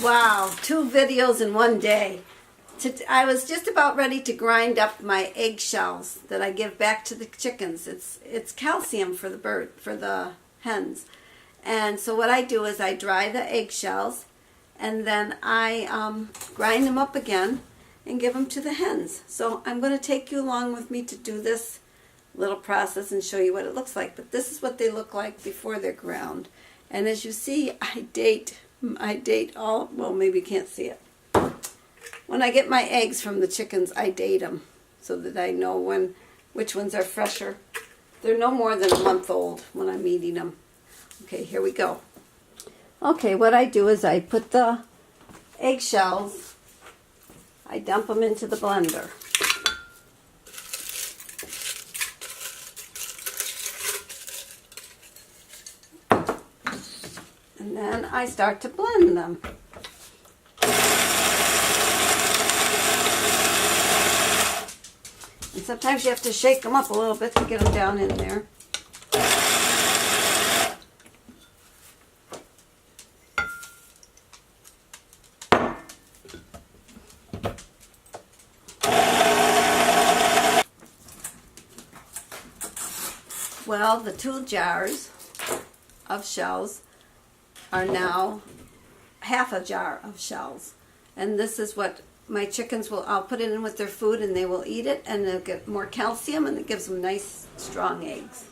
Wow, 2 videos in one day. I was just about ready to grind up my eggshells that I give back to the chickens. It's calcium for the hens. And so what I do is I dry the eggshells and then I grind them up again and give them to the hens. So I'm going to take you along with me to do this little process and show you what it looks like. But this is what they look like before they're ground. And as you see, I date all, well, maybe you can't see it. When I get my eggs from the chickens, I date them so that I know which ones are fresher. They're no more than a month old when I'm eating them. Okay, here we go. Okay, what I do is I put the eggshells, I dump them into the blender. And then I start to blend them. And sometimes you have to shake them up a little bit to get them down in there. Well, the 2 jars of shells are now half a jar of shells. And this is what my chickens I'll put it in with their food and they will eat it and they'll get more calcium and it gives them nice strong eggs.